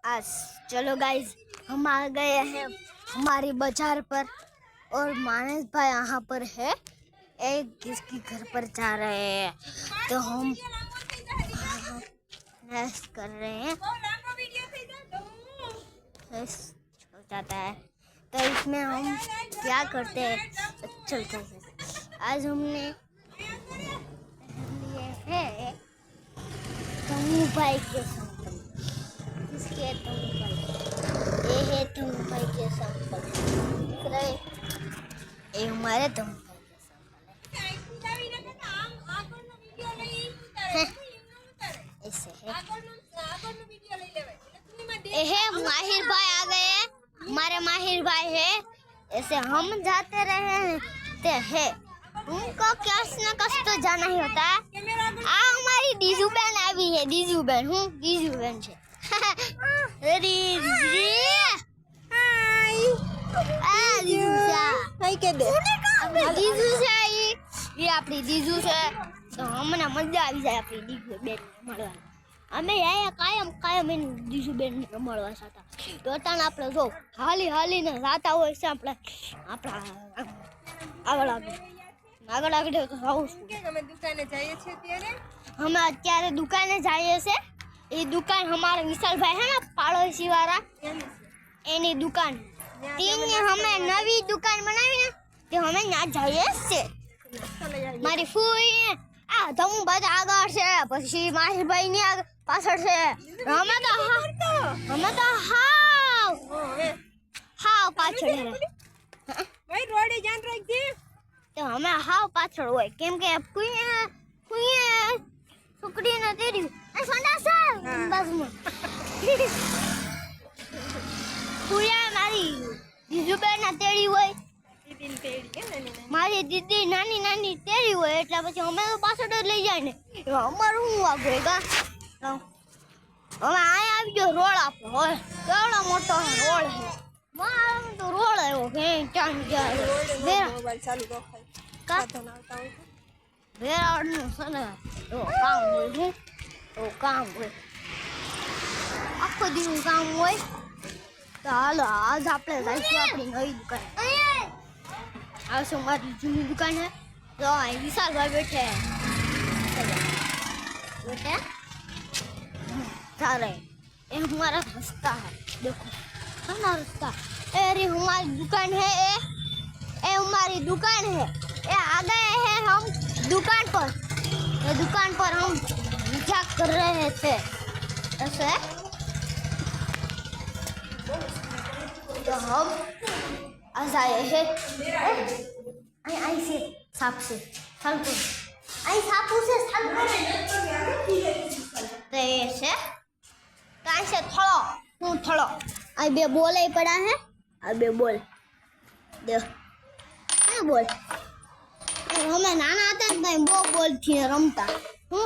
आज चलो गाइस, हम आ गए हैं हमारी बाजार पर और मानस भाई यहाँ पर है, एक किसकी घर पर जा रहे हैं तो हम रेस्ट कर रहे हैं। हो जाता है तो इसमें हम क्या करते हैं, चलते हैं। आज हमने लिए है तमू भाई के संपल, किसके तमू भाई, ये है तमू भाई के संपल, दिख रहे, ये हमारे तमू भाई के संपल है। ऐसे है, ये माहिर भाई आ गए, हमारे माहिर भाई है। ऐसे हम जाते रहे ते है, उनको कस न कस तो जाना ही होता है। आ हमारी डीजू बहन આવી है, डीजू बहन हूँ, डीजू बहन છે। डीजू છે, ये આપણી डीजू છે તો અમને મજા આવી જાય આપણી डीजू બેન મળવાની। અમે આયા કાયમ એની डीजू બેન ને મળવા સાતા તો તાણ આપણે જો હાલીને રાતા હોય છે આપણે આગળ તો આવું અમે દુકાને જઈએ છીએ ત્યારે, અમે અત્યારે દુકાને જઈએ છે। એ દુકાન हमारे विशाल भाई है ना पाड़ोसी वाला, एनी दुकान तीन हमें नवी दुकान बनावी ने ते हमें ना जाइए से। मारी फूई आ तमु बड़ा आगर से, પછી માહિર ભાઈ ની પાછળ છે। અમે તો હાવ પાછળ હે ભાઈ, રોડે જાન રાખજે તો અમે હાવ પાછળ હોય, કેમ કે ફૂઈ છોકરી ને તેડ્યું એ સંડા છે બાજુમાં। ફૂયા મારી દીજુ બેન ના તેડી હોય, મારી દીદી નાની તેડી હોય એટલે પછી અમે તો પાછળ જ લઈ જાય ને। અમારું શું વાગો ગા, હવે આ આવી ગયો રોડ આપણો હોય, કેવડો મોટો રોડ છે। મારો તો રોડ આવ્યો કે ચાંદ ગયા મોબાઈલ ચાલુ રખાય કાતો ના આવતા હોય વેરાડ નું છે ને તો કામ હોય, તો કામ હોય આખો દિવસ કામ હોય। તો હાલો આજ આપણે જઈશું આપણી નવી દુકાન। આ શું મારી જૂની दुकान है, तो विशाल भाई बैठे सारे, ये हमारा रास्ता है, देखो हमारा रास्ता, अरे हमारी दुकान है, ये हमारी दुकान है। ये आ गए हैं हम दुकान पर, ये दुकान पर हम मजाक कर रहे थे ऐसे, तो हम आज आए हैं आई से साप से सालपुर, आई सापू से सालपुर तो ऐसे कहीं से थोड़ो आई बे बोल ही पड़ा है, अबे बोल दे क्या बोल, हमें नाना आता है वो बोल थी रमता हूँ।